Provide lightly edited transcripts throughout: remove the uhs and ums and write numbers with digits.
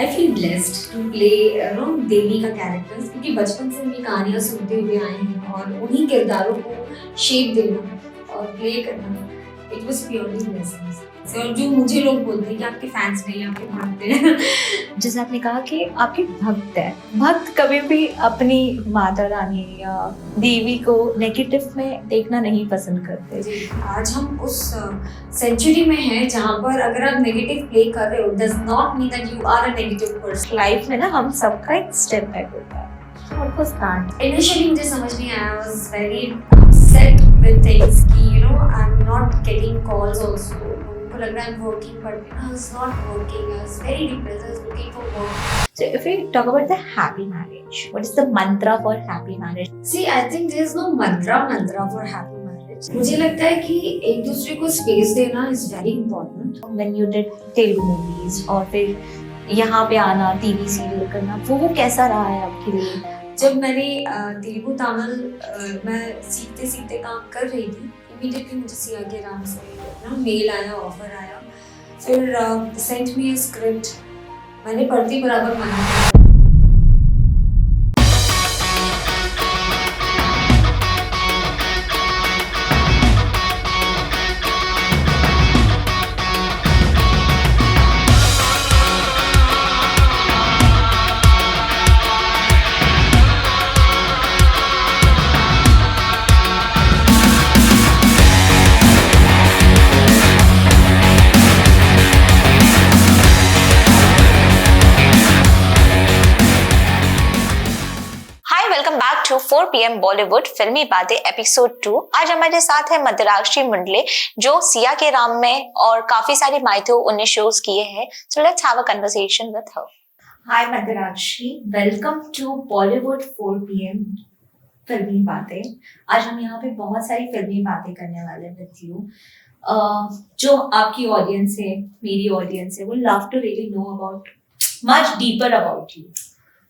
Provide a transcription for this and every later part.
I feel blessed to play Devi का characters, क्योंकि बचपन से उनकी कहानियाँ सुनते हुए आए हैं और उन्हीं किरदारों को शेप देना और प्ले करना, इट वॉज प्योरली ब्लेसिंग्स। और जो मुझे लोग बोलते हैं कि आपके फैंस नहीं, आपके भक्त हैं। जैसे आपने कहा कि आपके भक्त है, भक्त कभी भी अपनी माता रानी या देवी को नेगेटिव में देखना नहीं पसंद करते। जी, आज हम उस सेंचुरी में हैं जहाँ पर अगर आप नेगेटिव प्ले कर रहे हो, does not mean that you are a negative person. Life में ना हम सबका एक स्टेप बैक होता है। What was that? Initially मुझे समझ नहीं आया, I was very upset with things कि I'm not getting calls also. मुझको लग रहा है I'm working, but I was not working. I was very depressed. I was looking for work. So if we talk about the happy marriage, what is the mantra for happy marriage? See, I think there is no mantra for happy marriage. मुझे लगता है कि एक दूसरे को space देना is very important. When you did Telugu movies और फिर यहाँ पे आना, टीवी सीरियल करना, वो कैसा रहा है आपके लिए? जब मैंने तेलुगु तमिल मैं सीखते सीखते काम कर रही थी, इमीडिएटली मुझे सिया के राम से मेल आया, ऑफर आया, फिर सेंट मी ए स्क्रिप्ट, मैंने पढ़ती बराबर माना। टू 4 PM बॉलीवुड फिल्मी बातें एपिसोड 2। आज हमारे साथ है मदराक्षी मुंडले, जो सिया के राम में और काफी सारे माइथो उन्हें शोज किए हैं। So let's have a conversation with her. Hi Madrakshi, welcome to Bollywood 4 PM फिल्मी बातें। आज हम यहाँ पे बहुत सारी फिल्मी बातें करने वाले हैं विद यू। जो आपकी ऑडियंस है, मेरी ऑडियंस है, वो love to really know about much deeper about you.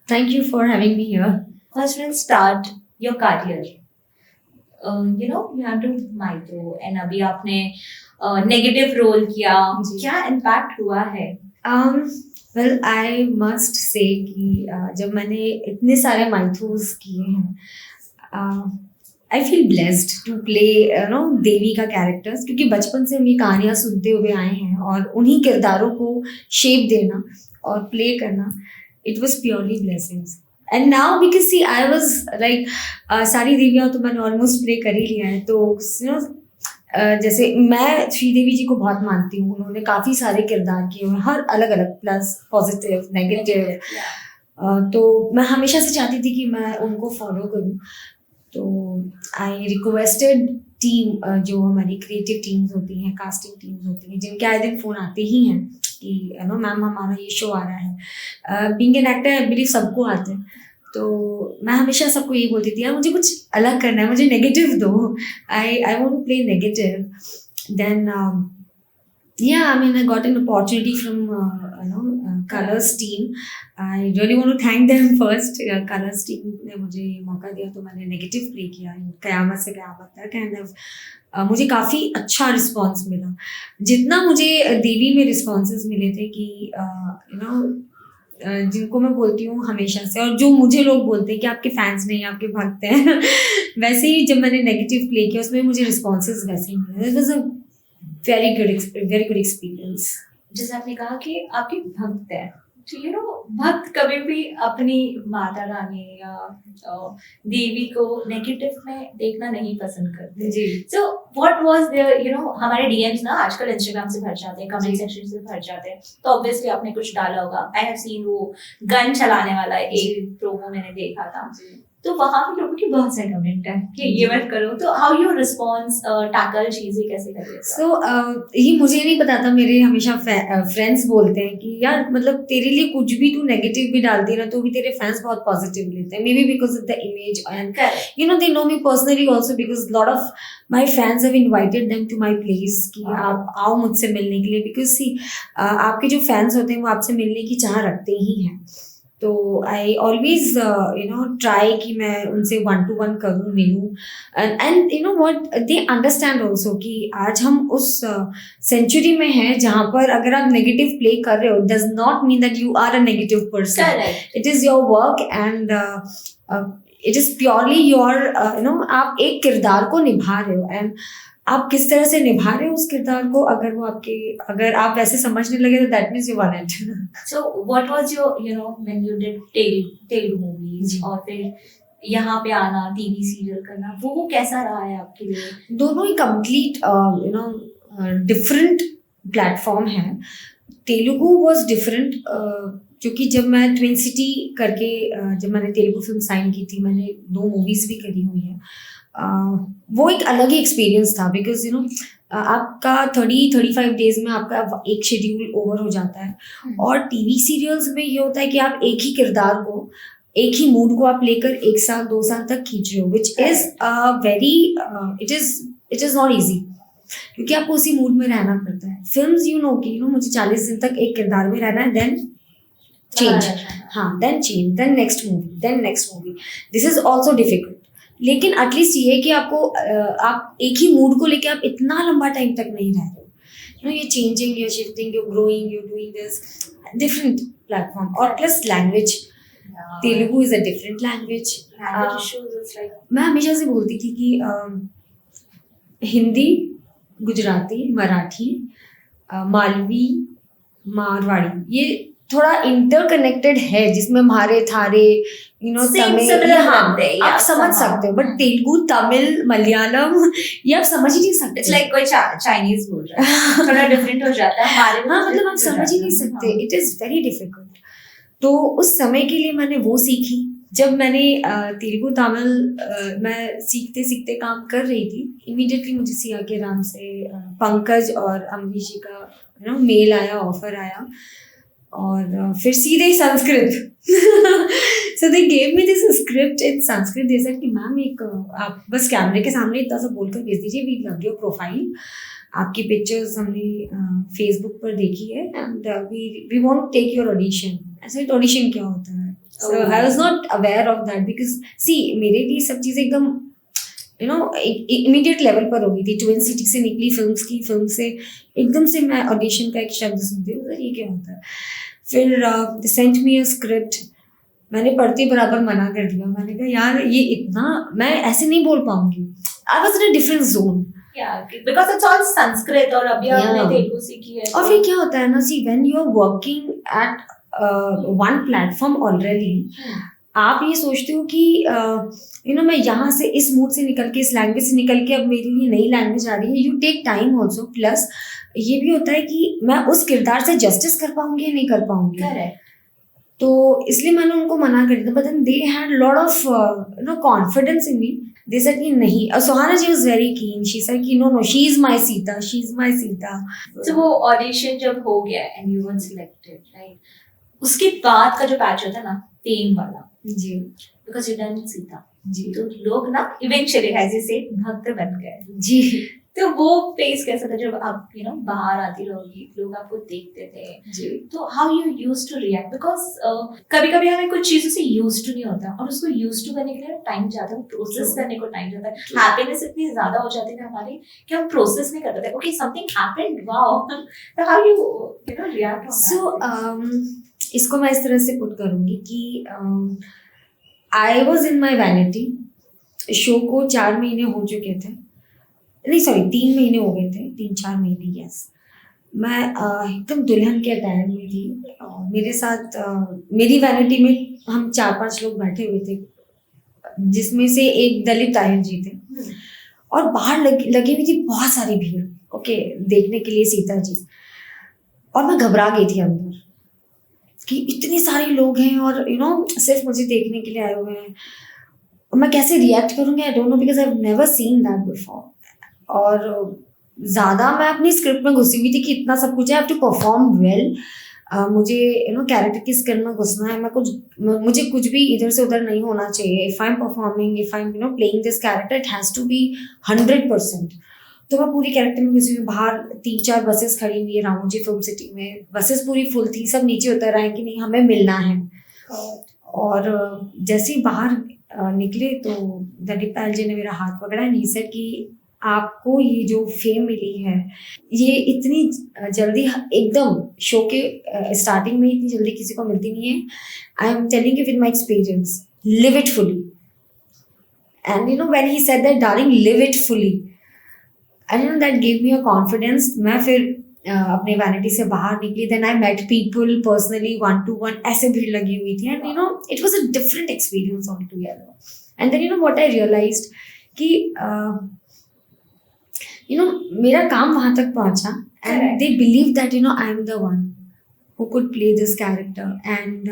Thank you for having me here. First, we'll start your career. You have to mytho and अभी आपने नेगेटिव रोल किया, क्या इम्पैक्ट हुआ है? वेल आई मस्ट से कि जब मैंने इतने सारे माइथोस किए हैं, I feel blessed to play Devi का कैरेक्टर्स, क्योंकि बचपन से उनकी कहानियाँ सुनते हुए आए हैं और उन्हीं किरदारों को शेप देना और प्ले करना, it was purely blessings. And now because see I was like सारी देवियाँ तो मैंने ऑलमोस्ट प्ले कर ही लिया है, तो जैसे मैं श्रीदेवी जी को बहुत मानती हूँ, उन्होंने काफ़ी सारे किरदार किए हुए, हर अलग अलग, प्लस पॉजिटिव नेगेटिव, तो मैं हमेशा से चाहती थी कि मैं उनको फॉलो करूँ। तो आई रिक्वेस्टेड टीम, जो हमारी क्रिएटिव टीम्स होती हैं, कास्टिंग टीम्स होती हैं, जिनके आए दिन फ़ोन आते ही हैं कि मैम हमारा ये शो आ रहा है। Being an actor I believe सबको आते हैं, तो मैं हमेशा सबको यही बोलती थी, यार मुझे कुछ अलग करना है, मुझे नेगेटिव दो, I want to play negative. Then I mean I got an opportunity from Colors team. I really want to thank them first. Colors team ने मुझे मौका दिया, तो मैंने नेगेटिव प्ले किया कयामत से कयामत तक, एंड मुझे काफ़ी अच्छा रिस्पॉन्स मिला। जितना मुझे देवी में रिस्पॉन्सेज मिले थे कि जिनको मैं बोलती हूँ हमेशा से, और जो मुझे लोग बोलते हैं कि आपके फैंस नहीं, आपके भक्त हैं, वैसे ही जब मैंने नेगेटिव प्ले किया उसमें मुझे रिस्पॉन्सेज वैसे ही मिले। It was a very good experience. जैसे आपने कहा कि आपके भक्त है, भक्त कभी भी अपनी माता रानी या देवी को नेगेटिव में देखना नहीं पसंद करते जी। सो व्हाट वाज देयर, हमारे डीएम्स ना आजकल इंस्टाग्राम से भर जाते हैं, कमेंट सेक्शन से भर जाते हैं, तो ऑब्वियसली आपने कुछ डाला होगा। आई हैव सीन वो गन चलाने वाला एक प्रोमो मैंने देखा था, तो वहां पे लोगों की बहुत सारे कमेंट है कि ये मत करो, तो हाउ योर रिस्पॉन्स टैकल चीजें कैसे करिए? सो ये मुझे नहीं पता था, मेरे हमेशा फ्रेंड्स बोलते हैं कि यार मतलब तेरे लिए कुछ भी तू नेगेटिव भी डालती ना, तो भी तेरे फैंस बहुत पॉजिटिव लेते हैं, maybe because of the image, and they know me personally also, because lot of my fans have invited them to my place कि आप आओ मुझसे मिलने के लिए, बिकॉज सी आपके जो फैंस होते हैं वो आपसे मिलने की चाह रखते ही हैं। तो आई ऑलवेज ट्राई कि मैं उनसे 1-to-1 करूँ, मिलूँ, and you know what, they understand also कि आज हम उस सेंचुरी में हैं जहाँ पर अगर आप नेगेटिव प्ले कर रहे हो, does not mean that you are a negative person. It is your work and it is purely your आप एक किरदार को निभा रहे हो, एंड आप किस तरह से निभा रहे हो उस किरदार को, अगर आप वैसे समझने लगे तो that means you one it. So what was your, when you did Telugu movies और फिर यहाँ पे आना, टीवी सीरियल करना, वो कैसा रहा है आपके लिए? दोनों ही कंप्लीट डिफरेंट प्लेटफॉर्म है. तेलुगु वॉज डिफरेंट क्योंकि जब मैं ट्विन सिटी करके जब मैंने तेलुगु फिल्म साइन की थी, मैंने 2 मूवीज भी करी हुई है. वो एक अलग ही एक्सपीरियंस था, बिकॉज आपका 30-35 डेज में आपका एक शेड्यूल ओवर हो जाता है. और टीवी सीरियल्स में ये होता है कि आप एक ही किरदार को, एक ही मूड को आप लेकर 1 साल 2 साल तक खींच रहे हो, which is very it is not easy, क्योंकि आपको उसी मूड में रहना पड़ता है. फिल्म्स कि मुझे 40 दिन तक एक किरदार में रहना है, then change, then next movie. This is also difficult. लेकिन एटलीस्ट ये है कि आपको आप एक ही मूड को लेके आप इतना लंबा टाइम तक नहीं रह रहे हो. ये changing, you're shifting, you're growing, you're doing this different platform. और plus language, Telugu is a different language. मैं हमेशा से बोलती थी कि हिंदी, गुजराती, मराठी, मालवी, मारवाड़ी, ये थोड़ा इंटरकनेक्टेड है, जिसमें म्हारे थारे तमिल, आप समझ सकते हो. बट तेलुगु, तमिल, मलयालम ये आप समझ ही नहीं सकते. इट्स लाइक कोई चाइनीज बोल रहा है, थोड़ा डिफरेंट हो जाता है हमारे. हाँ, मतलब आप समझ ही नहीं सकते. It is very difficult. तो उस समय के लिए मैंने वो सीखी. जब मैंने तेलुगु तमिल मैं सीखते सीखते काम कर रही थी, इमीडिएटली मुझे सिया के राम से पंकज और अमरीश जी का मेल आया, ऑफर आया, और फिर सीधे ही Sanskrit. So they gave me this script in Sanskrit. They said कि मैम आप बस कैमरे के सामने इतना सा बोलकर भेज दीजिए, वी लव योर प्रोफाइल, आपकी पिक्चर्स हमने फेसबुक पर देखी है, and we want to take your audition. ऐसे ऑडिशन क्या होता है? So I was not aware of that, because see मेरे लिए सब चीज़ एकदम इमीडिएट लेवल पर हो गई थी. ट्विन सिटी से निकली फिल्म से एकदम से मैं ऑडिशन का एक शब्द सुनती हूँ, ये क्या होता है. फिर they sent me a script. मैंने पढ़ते बराबर मना कर दिया. मैंने कहा यार ये इतना मैं ऐसे नहीं बोल पाऊंगी. I was in a different zone. Because it's all Sanskrit और अभी आपने तेलुगु सीखी है. और फिर क्या होता है ना, see when you are working at one platform already, आप ये सोचते हो कि मैं यहाँ से इस मूड से निकल के, इस लैंग्वेज से निकल के अब मेरे लिए नई लैंग्वेज आ रही है. You take time also. Plus ये भी होता है कि मैं उस किरदार से जस्टिस कर पाऊंगी या नहीं कर पाऊंगी. तो इसलिए मैंने उनको मना कर दिया. But then they had lot of confidence in me. They said कि नहीं. Suhana ji was very keen. She said कि no she is my Sita, she is my Sita. तो वो ऑडिशन जब हो गया and you were selected, right, उसके बाद का जो पैच होता है ना, फेम वाला, जी, because you done Sita ji, तो लोग ना इवेंचुअली एज यू से भक्त बन गए. जी. तो वो फेस कैसा था जब आप बाहर आती रहोगी, लोग आपको देखते थे जी. तो how you used to react? Because कभी कभी हमें कुछ चीजों से यूज्ड टू नहीं होता, और उसको यूज्ड टू करने के लिए टाइम जाता है, प्रोसेस करने को टाइम जाता है. हैप्पीनेस इतनी ज्यादा हो जाती है हमारी कि हम प्रोसेस नहीं कर पाते. ओके, समथिंग हैपेंड, वाओ, तो how you react on that? So इसको मैं इस तरह से पुट करूंगी कि I was in my vanity. Show को 4 महीने हो चुके थे, नहीं सॉरी 3 महीने हो गए थे, 3-4 महीने. यस, मैं एकदम दुल्हन के अटायर में थी. मेरे साथ मेरी वैनिटी में हम 4-5 लोग बैठे हुए थे, जिसमें से एक दलित आयन जी थे. और बाहर लगी हुई थी बहुत सारी भीड़, ओके, देखने के लिए सीता जी. और मैं घबरा गई थी अंदर कि इतने सारे लोग हैं और सिर्फ मुझे देखने के लिए आए हुए हैं, और मैं कैसे रिएक्ट करूँगी, I don't know, because I have never seen that before. और ज़्यादा मैं अपनी स्क्रिप्ट में घुसी हुई थी कि इतना सब कुछ है, I have to perform well. मुझे कैरेक्टर की स्किन में घुसना है. मुझे कुछ भी इधर से उधर नहीं होना चाहिए. If I am performing, if I am playing this character, it has to be 100%. तो मैं पूरी कैरेक्टर में घुसी हुई. बाहर 3-4 बसेस खड़ी हुई है रामोजी फिल्म सिटी में. बसेस पूरी फुल थी, सब नीचे उतर आए कि नहीं हमें मिलना है. और जैसे ही बाहर निकले तो दलीप जी ने मेरा हाथ पकड़ा एंड ही सेड कि आपको ये जो फेम मिली है ये इतनी जल्दी एकदम शो के स्टार्टिंग में इतनी जल्दी किसी को मिलती नहीं है. I am telling you with my experience, live it fully. And you know when he said that darling live it fully, and you know that give me a confidence. मैं फिर अपने वैनिटी से बाहर निकली. Then I met people personally 1-to-1, ऐसे भीड़ लगी हुई थी. And you know it was a different experience altogether. And then you know what I realised कि यू नो मेरा काम वहां तक पहुंचा and they believe that you know I am the one who could play this character, and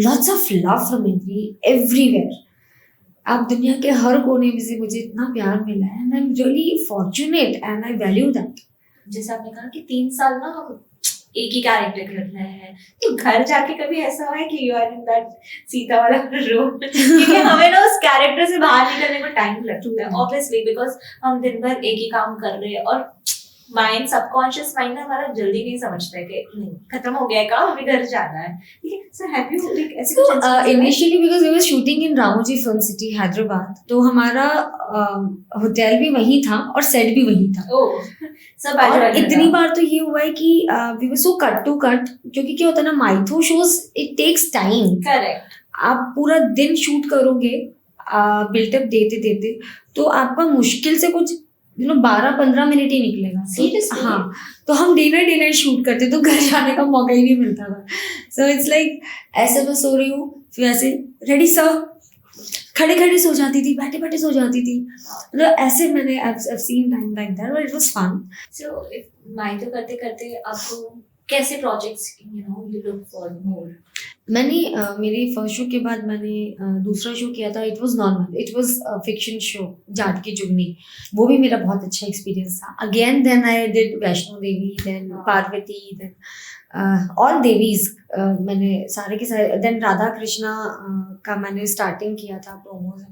lots of love from everywhere. अब दुनिया के हर कोने में से मुझे इतना प्यार मिला है and I am really fortunate and I value that. जैसे आपने कहा कि 3 साल ना हम एक ही कैरेक्टर कर रहे हैं, तो घर जाके कभी ऐसा हुआ है कि you are in that Sita वाला रोल? क्योंकि हमें ना उस कैरेक्टर से बाहर निकलने को टाइम लगता है ऑब्वियसली, बिकॉज हम दिन भर एक ही काम कर रहे हैं और माइंड, सबकॉन्शियस माइंड ना हमारा जल्दी नहीं समझता है कि नहीं खत्म हो गया काम, अभी घर जाना है. ठीक है, सो हैव यू लाइक ऐसे कुछ initially because we were shooting in Ramoji Film City Hyderabad, तो हमारा होटल भी वहीं था और सेट भी वहीं था. ओह, सब और इतनी बार तो ये हुआ है कि we were so cut to cut, क्योंकि क्या होता है ना mytho shows it takes time. Correct. आप पूरा दिन शूट करोगे बिल्टअप देते देते तो आपका मुश्किल से कुछ 12-15 मिनट ही निकलेगा. Seriously? हाँ, तो हम डिनर शूट करते तो घर जाने का मौका ही नहीं मिलता था. सो इट्स लाइक ऐसे मैं सो रही हूँ, फिर ऐसे रेडी सर, खड़े खड़े सो जाती थी, बैठे बैठे सो जाती थी. मतलब ऐसे मैंने I've seen time like that, but it was fun. So mytho करते करते आपको कैसे projects you look for more? मैंने मेरे फर्स्ट शो के बाद मैंने दूसरा शो किया था. It was normal, it was fiction show Jat की जुगनी. वो भी मेरा बहुत अच्छा एक्सपीरियंस था. Again then I did Vaishno Devi, then Parvati, then all Devis मैंने सारे के सारे. देन राधा कृष्णा का मैंने स्टार्टिंग किया था प्रोमोज,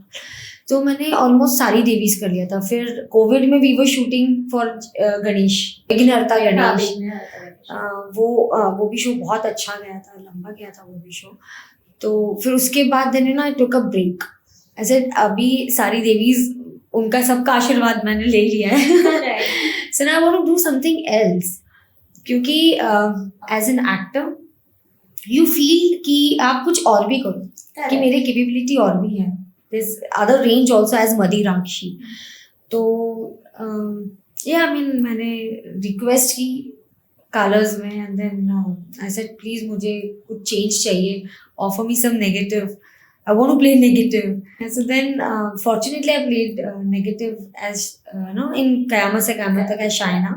तो मैंने ऑलमोस्ट सारी देवीज कर लिया था. फिर कोविड में we were shooting for Ganesh, Vighnaharta Ganesh. वो भी शो बहुत अच्छा गया था, लंबा गया था वो भी शो. तो फिर उसके बाद देन ना आई टुक अ ब्रेक. ऐसे अभी सारी देवीज उनका सबका आशीर्वाद मैंने ले लिया है. So now I want to do something else, क्योंकि as an actor you feel कि आप कुछ और भी करो, कि मेरे कैपेबिलिटी और भी है. This other range also as Madirakshi. तो आई मीन मैंने रिक्वेस्ट की कलर्स में and then I said please मुझे कुछ चेंज चाहिए, offer me some negative, I want to play negative. And so then fortunately I played negative as in Kayama Se Kayama Tak as Shaina,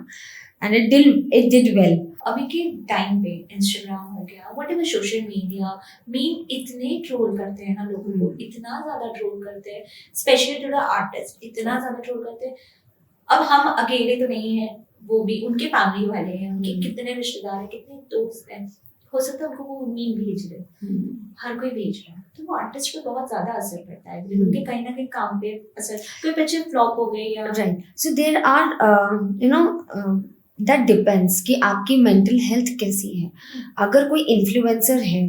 and it did well. अभी के time पे Instagram हो गया, whatever social media, meme इतने troll करते हैं ना लोगों को, इतना ज्यादा ट्रोल करते हैं, स्पेशली टू द आर्टिस्ट इतना ज्यादा ट्रोल करते हैं. अब हम अकेले तो नहीं है, वो भी उनके फैमिली वाले हैं, उनके कितने रिश्तेदार हैं, कितने दोस्त हैं, हो सकता है उनको वो मीम भेज रहे, हर कोई भेज रहा है, तो वो आर्टिस्ट पे बहुत ज्यादा असर पड़ता है, उनके कहीं ना कहीं काम पे असर, कोई पिक्चर फ्लॉप हो गई या right. So there are that depends कि आपकी मेंटल हेल्थ कैसी है. अगर कोई इन्फ्लुएंसर है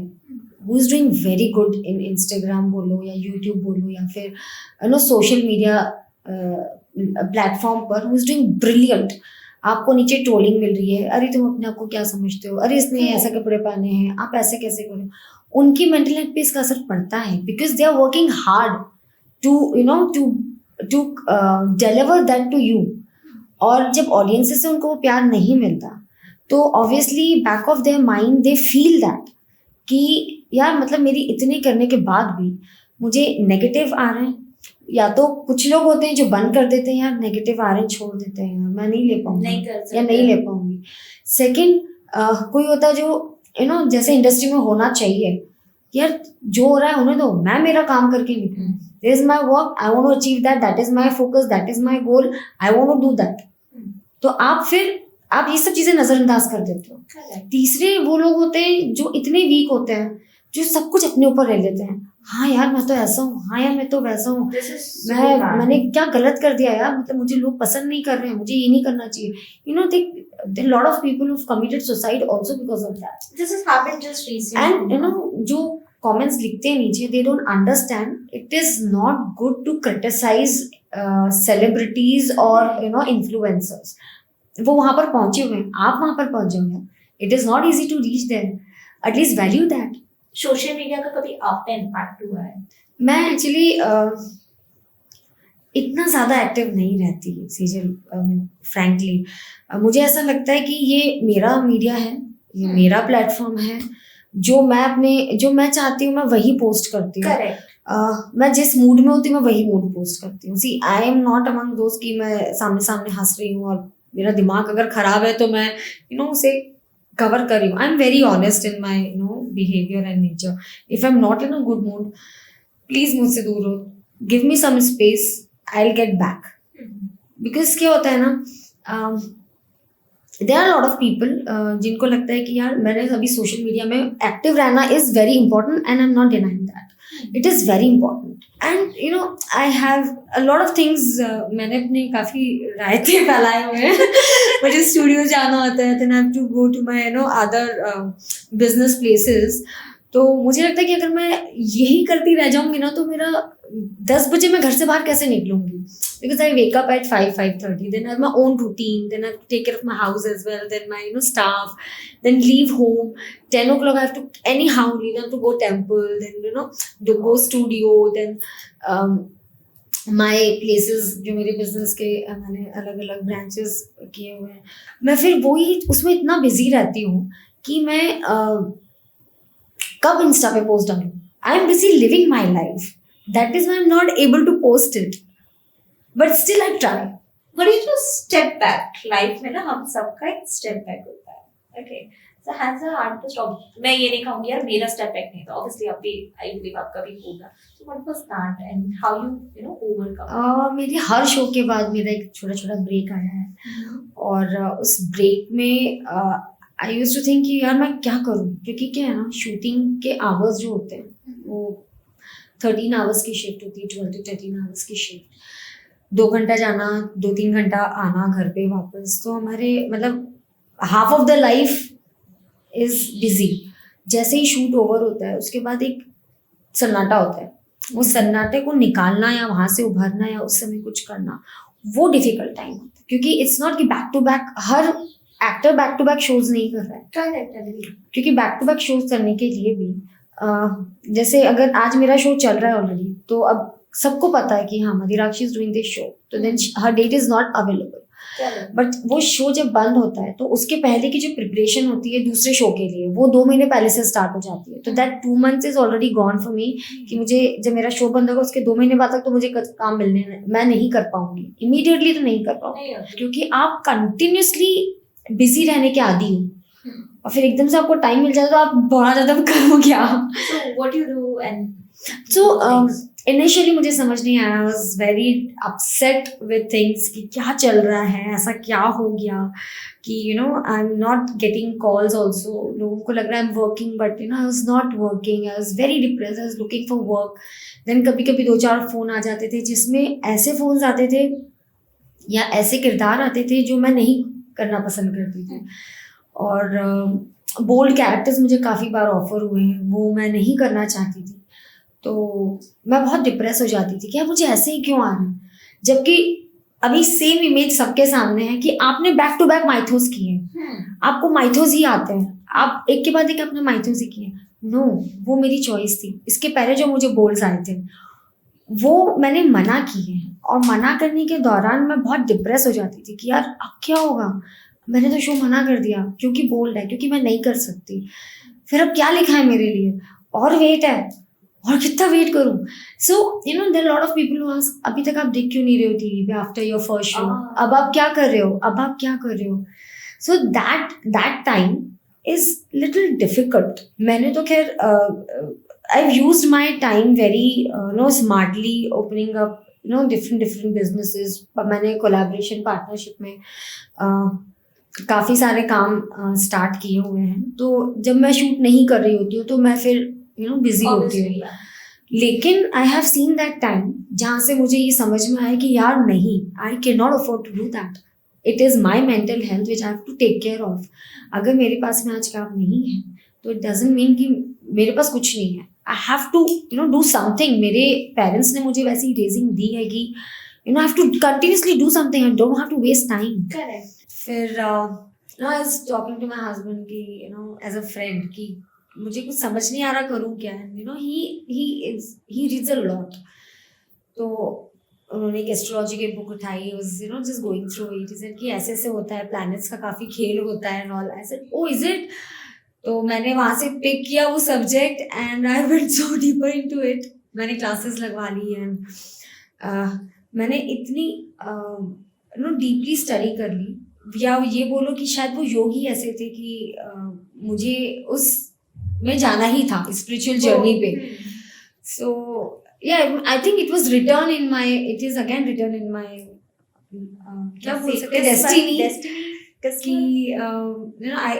who is doing very good in Instagram बोलो या YouTube बोलो या फिर सोशल मीडिया प्लेटफॉर्म पर, who is doing brilliant, आपको नीचे ट्रोलिंग मिल रही है, अरे तुम अपने आप को क्या समझते हो, अरे इसने ऐसा कपड़े पहने हैं, आप ऐसे कैसे करो. उनकी मेंटल हेल्थ पे इसका असर पड़ता है, because they are working hard to deliver that to you. और जब ऑडियंसेस से उनको वो प्यार नहीं मिलता तो obviously back of their mind they feel that कि यार मतलब मेरी इतने करने के बाद भी मुझे नेगेटिव आ रहे हैं. या तो कुछ लोग होते हैं जो बंद कर देते हैं, यार नेगेटिव आ रहे हैं छोड़ देते हैं, मैं नहीं ले पाऊंगी या नहीं ले पाऊंगी. सेकंड कोई होता है जो जैसे इंडस्ट्री में होना चाहिए, यार जो हो रहा है होने दो, मैं मेरा काम करके निकलूं, this is my work, I want to achieve that, that is my focus, that is my goal, I want to do that. तो आप ये सब चीजें नजरअंदाज कर देते हो. तीसरे वो लोग होते हैं जो इतने वीक होते हैं, जो सब कुछ अपने ऊपर ले लेते हैं. हाँ यार मैं तो ऐसा हूँ, हाँ यार मैं तो वैसा हूँ, मैंने क्या गलत कर दिया यार, मतलब मुझे लोग पसंद नहीं कर रहे हैं, मुझे ये नहीं करना चाहिए. There are a lot of people who've committed suicide also because of that. This has happened just recently. And जो कमेंट्स लिखते हैं नीचे, they don't understand it is not good to criticise celebrities और इन्फ्लुएंसर्स। वो वहां पर पहुंचे हुए हैं, आप वहां पर पहुंचे हुए हैं, it is not easy to reach there, at least value that. Social media का कभी आप पे इम्पैक्ट हुआ है? मैं एक्चुअली इतना ज़्यादा एक्टिव नहीं रहती सीजल, फ्रैंकली। मुझे ऐसा लगता है कि ये मेरा मीडिया है, ये मेरा प्लेटफॉर्म है, जो मैं चाहती हूँ मैं वही पोस्ट करती हूँ। करेक्ट। मैं जिस मूड में होती हूँ मैं वही मूड पोस्ट करती हूँ। सी आई एम नॉट अमंग दोस्त कि मैं सामने सामने हंस रही हूँ और मेरा दिमाग अगर खराब है तो मैं उसे कवर कर रही हूँ। I am very honest in my behaviour and nature. If I am not in a good mood, please मुझसे दूर हो, give me some space, I will get back. Because क्या होता है ना, there are lot of people जिनको लगता है कि यार मैंने अभी सोशल मीडिया में एक्टिव रहना is very important, and I am not denying that, it is very important. And I have a lot of things, मैंने अपने काफ़ी रायते फैलाए हुए हैं। मुझे स्टूडियो जाना होता है, then I have to go to my other business places. तो मुझे लगता है कि अगर मैं यही करती रह जाऊंगी ना तो मेरा 10 बजे मैं घर से बाहर कैसे निकलूंगी? Because I wake up at 5:30, then I have my own routine, then I have to take care of my house as well, then my staff, then leave home 10 o'clock, I have to anyhow leave, I have to go temple, then to go studio, then my places जो मेरे business के मैंने अलग अलग branches किए हुए हैं, मैं फिर वही उसमें इतना बिजी रहती हूँ कि मैं कब इंस्टा पे पोस्ट डालूं? I am busy living my life, that is why I am not able to post it, but still I try. What do you do step back? Life में ना हम सबका एक स्टेप बैक होता है। Okay, so as a artist, मैं ये नहीं कहूंगी यार मेरा स्टेप बैक नहीं था, ऑब्वियसली आप भी, आई बिलीव आपका भी होगा। So what was that and how you overcome? मेरे हर शो के बाद मेरा एक छोटा छोटा ब्रेक आया है, और उस ब्रेक में आई यूज्ड टू थिंक कि यार मैं क्या करूं, क्योंकि क्या है ना, शूटिंग के आवर्स जो होते हैं वो 13 आवर्स की शिफ्ट होती है, 12 to 13 आवर्स की शिफ्ट, 2 घंटा जाना, 2-3 घंटा आना घर पे वापस। तो हमारे half of the life is busy. जैसे ही शूट ओवर होता है उसके बाद एक सन्नाटा होता है, वो सन्नाटे को निकालना या वहां से उभरना या उस समय कुछ करना, वो डिफिकल्ट टाइम होता है। क्योंकि इट्स नॉट कि बैक टू बैक हर actor back to back shows नहीं कर रहा है, क्योंकि बैक टू बैक शोज करने के लिए भी जैसे अगर आज मेरा शो चल रहा है ऑलरेडी, तो अब सबको पता है कि हाँ Madirakshi is doing this show, तो then her date is not available. But वो शो जब बंद होता है तो उसके पहले की जो प्रिपरेशन होती है दूसरे शो के लिए, वो 2 महीने पहले से स्टार्ट हो जाती है। तो that 2 months is already gone for me, कि मुझे जब मेरा शो बंद होगा उसके 2 महीने बाद तक तो मुझे काम मैं नहीं कर पाऊंगी, इमीडिएटली तो नहीं कर पाऊंगी, क्योंकि आप कंटिन्यूसली बिजी रहने के आदी हो, और फिर एकदम से आपको टाइम मिल जाए तो आप बहुत ज्यादा करो क्या। What you do and initially मुझे समझ नहीं आया, आई was very upset with things कि क्या चल रहा है, ऐसा क्या हो गया कि I am not getting calls also. लोगों को लग रहा है I am working, but I was not working, I was very depress, I was looking for work. Then कभी कभी 2-4 फोन आ जाते थे जिसमें ऐसे फोन आते थे या ऐसे किरदार आते थे जो मैं नहीं करना पसंद करती थी, और बोल्ड कैरेक्टर्स मुझे काफ़ी बार ऑफर हुए हैं, वो मैं नहीं करना चाहती थी। तो मैं बहुत डिप्रेस हो जाती थी कि यार मुझे ऐसे ही क्यों आ रहा है, जबकि अभी सेम इमेज सबके सामने है कि आपने बैक टू बैक माइथोस किए हैं, आपको माइथोस ही आते हैं, आप एक के बाद एक अपने माइथोस ही किए। नो, वो मेरी चॉइस थी। इसके पहले जो मुझे बोल्स आए थे वो मैंने मना किए, और मना करने के दौरान मैं बहुत डिप्रेस हो जाती थी कि यार अब क्या होगा, मैंने तो शो मना कर दिया क्योंकि बोल्ड है, क्योंकि मैं नहीं कर सकती, फिर अब क्या लिखा है मेरे लिए, और वेट है, और कितना वेट करूं। So there lot of people who ask, अभी तक आप देख क्यों नहीं रहे हो टीवी पे आफ्टर योर फर्स्ट शो, अब आप क्या कर रहे हो, अब आप क्या कर रहे हो। So that time is little difficult. मैंने तो खैर I've used my time very smartly, opening up different businesses. मैंने collaboration partnership में काफ़ी सारे काम स्टार्ट किए हुए हैं। तो जब मैं शूट नहीं कर रही होती हूँ तो मैं फिर बिजी होती हूँ, लेकिन आई हैव सीन दैट टाइम जहाँ से मुझे ये समझ में आया कि यार नहीं, I can not afford to do that, it is my mental health which I have to take care of. अगर मेरे पास में आज काम नहीं है तो इट डजंट मीन कि मेरे पास कुछ नहीं है, I have to do something. मेरे पेरेंट्स ने मुझे वैसी रेजिंग दी है कि I have to continuously do something. I don't have to waste time. Correct. फिर I was talking to my husband कि एज अ फ्रेंड कि मुझे कुछ समझ नहीं आ रहा करूँ क्या है. He reads a lot. तो उन्होंने एक एस्ट्रोलॉजी की बुक उठाई. Was just going through it. He said कि ऐसे ऐसे होता है, प्लैनेट्स का काफ़ी खेल होता है and all. I said oh is it. तो मैंने वहाँ से पिक किया वो subject and I went so deeper into it. मैंने क्लासेस लगवा ली एंड मैंने इतनी डीपली स्टडी कर ली. या ये बोलो कि शायद वो योग ही ऐसे थे कि मुझे उस में जाना ही था स्पिरिचुअल जर्नी पे. सो yeah, I think it was written in my, it is again written in my क्या बोल सकते हैं, destiny कि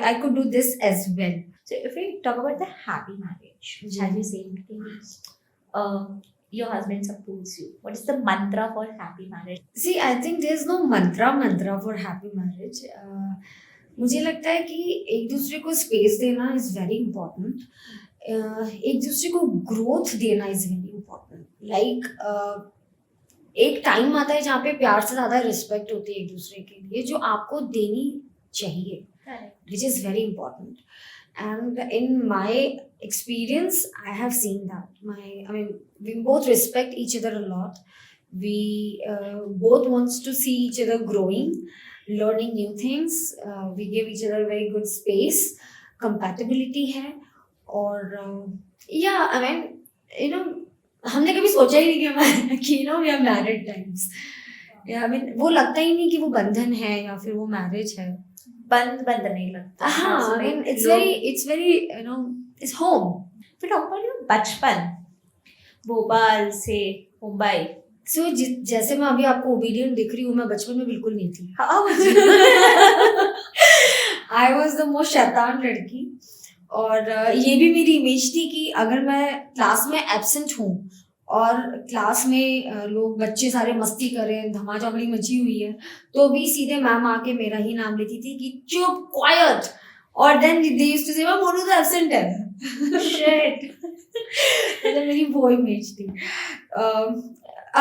I could do this as well. So if we talk about the happy marriage, as you said, your husband supports you. What is the mantra for happy marriage? See, I think there's no mantra for happy marriage. मुझे लगता है कि एक दूसरे को space देना is very important. एक दूसरे को ग्रोथ देना इज वेरी इंपॉर्टेंट. लाइक एक टाइम आता है जहाँ पे प्यार से ज़्यादा रिस्पेक्ट होती है एक दूसरे के लिए, जो आपको देनी चाहिए, which is very important. And in my experience I have seen that. We both respect each other a lot. We both wants to see each other growing, learning new things. We give each other very good space. Compatibility है. और या हमने कभी सोचा ही नहीं कि we are married times. वो लगता ही नहीं कि वो बंधन है या फिर वो मैरिज है. बंद नहीं लगता. हाँ, it's very it's home. फिर talk about your बचपन, भोपाल से मुंबई. So जैसे मैं अभी आपको ओबीडियंट दिख रही हूँ, मैं बचपन में बिल्कुल नहीं थी. I was the most शैतान लड़की. और ये भी मेरी इमेज थी कि अगर मैं क्लास में एब्सेंट हूँ और क्लास में लोग बच्चे सारे मस्ती कर रहे हैं, धमाचौकड़ी मची हुई है, तो भी सीधे मैम आके मेरा ही नाम लेती थी कि चुप, क्वाइट. और देन दे यूज्ड टू से मैम मोनू तो एब्सेंट है. शिट. मतलब मेरी वो इमेज थी.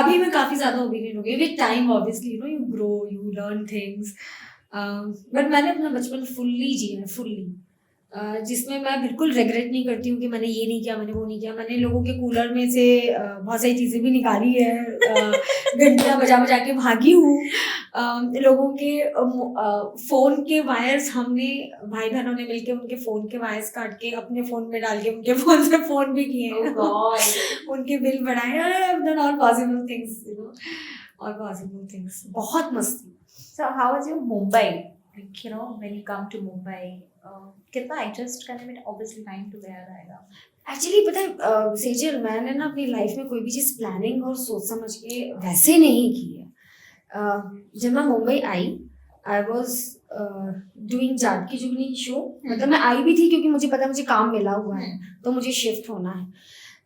अभी मैं काफ़ी ज़्यादा ओबीडियंट हो गई with time. Obviously you grow, you learn things. But मैंने अपना बचपन फुल्ली जिया है, फुल्ली. जिसमें मैं बिल्कुल रिग्रेट नहीं करती हूँ कि मैंने ये नहीं किया, मैंने वो नहीं किया. मैंने लोगों के कूलर में से बहुत सारी चीज़ें भी निकाली है, घंटियाँ बजा के भागी हूँ. लोगों के फ़ोन के वायर्स हमने भाई बहनों ने मिलके उनके फ़ोन के वायर्स काट के अपने फ़ोन में डाल के उनके फ़ोन से फ़ोन भी किए हैं. उनके बिल बढ़ाए. All possible things. बहुत मस्ती. So how was your Mumbai? Like, when you come to Mumbai, कितना एडजस्ट करने में ऑब्वियसली टाइम तो गया रहेगा. एक्चुअली पता है सेजल, मैंने ना अपनी लाइफ में कोई भी चीज़ प्लानिंग और सोच समझ के वैसे नहीं की है. जब मैं Mumbai I was doing Jat की जुगनी शो. मतलब मैं आई भी थी क्योंकि मुझे पता मुझे काम मिला हुआ है तो मुझे शिफ्ट होना है.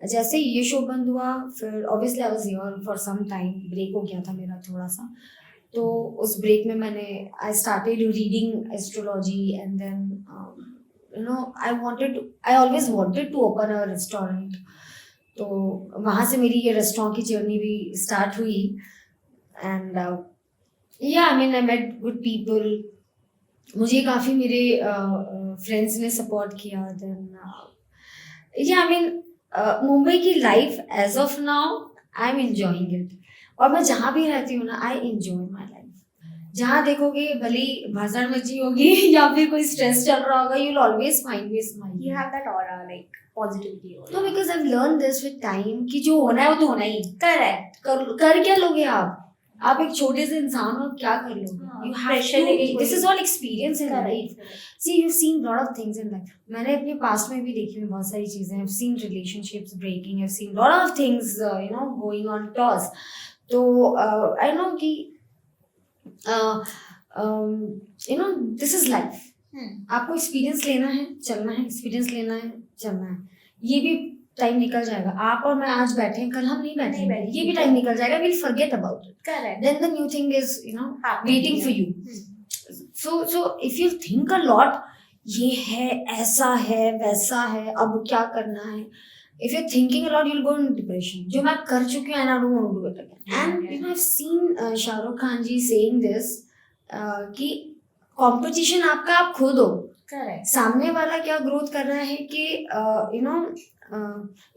जैसे ये शो बंद हुआ, फिर obviously I was here for some time. Break हो गया था मेरा थोड़ा सा. तो उस ब्रेक में मैंने I started reading astrology and then I always wanted to open a restaurant. तो वहाँ से मेरी ये रेस्टोरेंट की जर्नी भी स्टार्ट हुई. And I met good people. मुझे काफ़ी मेरे फ्रेंड्स ने सपोर्ट किया. देन मुंबई की life as of now I am enjoying it. और मैं जहाँ भी रहती हूँ ना, आई एंजॉय माई लाइफ. जहाँ देखोगे भले भाषण मची होगी या फिर कोई स्ट्रेस चल रहा होगा, you will always find me smiling. You have that aura, like positivity. No, because I've learned this with time कि जो होना है वो तो होना ही. Correct. कर क्या लोगे आप? आप एक छोटे से इंसान हो, क्या कर लोगे? You have to. This is all experience in life. See, you've seen lot of things in life. मैंने अपने past में भी देखी हुई बहुत सारी चीजें. I've seen relationships breaking. I've seen lot of things going on toss. तो I know कि this is life. आपको एक्सपीरियंस लेना है, चलना है. एक्सपीरियंस लेना है, चलना है. ये भी टाइम निकल जाएगा. आप और मैं आज बैठे हैं, कल हम नहीं बैठेंगे. ये भी टाइम निकल जाएगा. We'll forget about it. Correct. Then the new thing is waiting for you. So if you think a lot, ये है, ऐसा है, वैसा है, अब क्या करना है. If you're thinking a lot, you'll go in depression. जो मैं कर चुकी हूँ and I don't want to do it again. And you know, I've seen Shah Rukh Khan ji saying this कि कंपटीशन आपका आप खुद हो. Correct. सामने वाला क्या ग्रोथ कर रहा है कि यू नो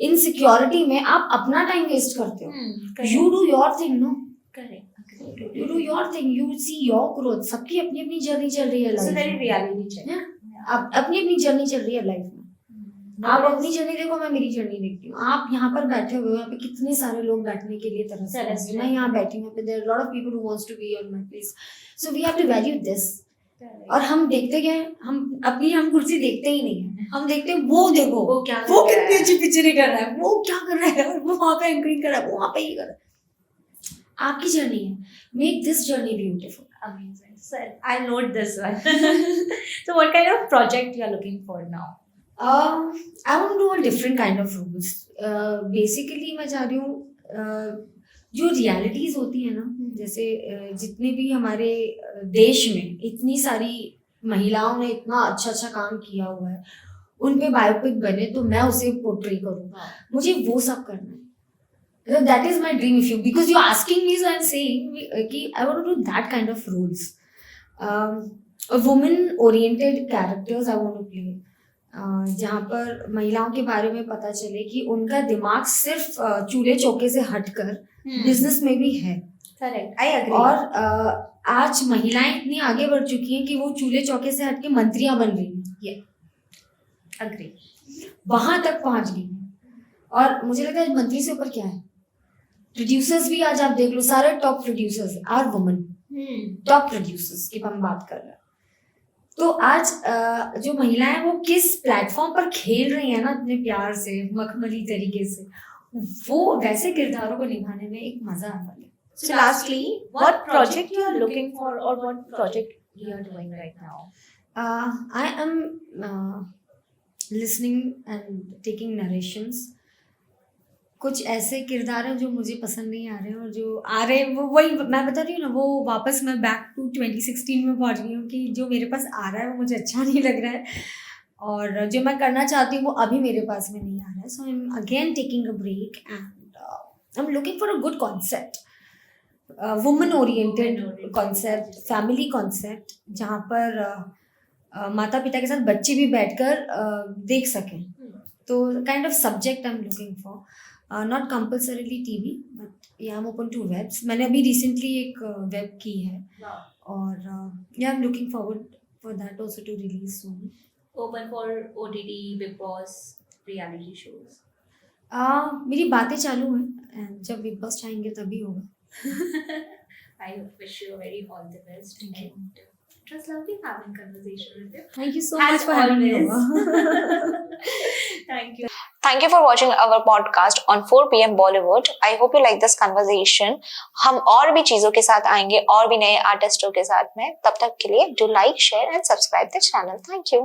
इनसिक्योरिटी में आप अपना टाइम वेस्ट करते हो. You do your thing. No, Correct. You do your thing, you see your growth. सबकी अपनी अपनी जर्नी चल रही है It's a लाइफ very में. reality check. आप अपनी अपनी जर्नी चल रही है लाइफ में. आप अपनी जर्नी देखो, मैं मेरी जर्नी देखती हूँ. आप यहाँ पर बैठे हुए हो, यहाँ पे कितने सारे लोग बैठने के लिए तरस रहे हैं. मैं यहाँ बैठी हूँ, there are lot of people who wants to be on my place. So we have to value this. और हम देखते क्या है, हम कुर्सी देखते ही नहीं है. हम देखते हैं वो, देखो वो क्या वो कर रहा कितनी है. अच्छी पिक्चरें कर रहा है, वो क्या कर रहा है, वो वहाँ पे एंकरिंग कर रहा है, वो वहाँ पे ये कर रहा है. आपकी जर्नी है. Make this journey beautiful. Amazing. So I note this one. So what kind of project you are looking for now? I want to do a different kind of roles. Basically मैं चाह रही हूँ जो realities होती है ना, जैसे जितने भी हमारे देश में इतनी सारी महिलाओं ने इतना अच्छा अच्छा काम किया हुआ है, उन पे बायोपिक बने तो मैं उसे पोर्ट्रे करूँ. मुझे वो सब करना है. That is my dream. If you, because you're asking me, so I'm saying कि I want to do that kind of roles. Women-oriented characters I want to play. जहाँ पर महिलाओं के बारे में पता चले कि उनका दिमाग सिर्फ चूल्हे चौके से हटकर बिजनेस में भी है. Correct. I agree. और आज महिलाएं इतनी आगे बढ़ चुकी हैं कि वो चूल्हे चौके से हटके मंत्रियां बन रही हैं. Agree. वहां तक पहुंच गई हैं. और मुझे लगता है मंत्री से ऊपर क्या है. प्रोड्यूसर्स भी आज आप देख लो, सारे top producers are women. Top producers की हम बात कर रहे हैं. तो आज जो महिलाएं वो किस प्लेटफॉर्म पर खेल रही हैं ना, अपने प्यार से, मखमली तरीके से, वो वैसे किरदारों को निभाने में एक मजा आता है. So lastly, what project you are looking for, or what project you are doing right now? I am listening and taking narrations. कुछ ऐसे किरदार हैं जो मुझे पसंद नहीं आ रहे हैं, और जो आ रहे हैं वो वही मैं बता रही हूँ ना, वो वापस मैं बैक टू 2016 में पहुँच गई हूँ कि जो मेरे पास आ रहा है वो मुझे अच्छा नहीं लग रहा है, और जो मैं करना चाहती हूँ वो अभी मेरे पास में नहीं आ रहा है. So I am again taking a break and I am looking for a good concept, women oriented concept, family concept, जहाँ पर माता पिता के साथ बच्चे भी बैठकर देख सकें. तो kind of subject I am looking for. Not compulsorily TV, but yeah, I'm open to webs. मैंने अभी recently एक web की है. और yeah, I'm looking forward for that also to release soon. Open for OTT, Big Boss, reality shows. मेरी बातें चालू हैं, and जब Big Boss आएंगे तभी होगा. I wish you very all the best. Thank you. It was lovely having conversation with you. Thank you so much for having me over. Thank you. Thank you for watching our podcast on 4 PM Bollywood. I hope you like this conversation. हम और भी चीजों के साथ आएंगे और भी नए आर्टिस्टों के साथ में. तब तक के लिए do like, share and subscribe the channel. Thank you.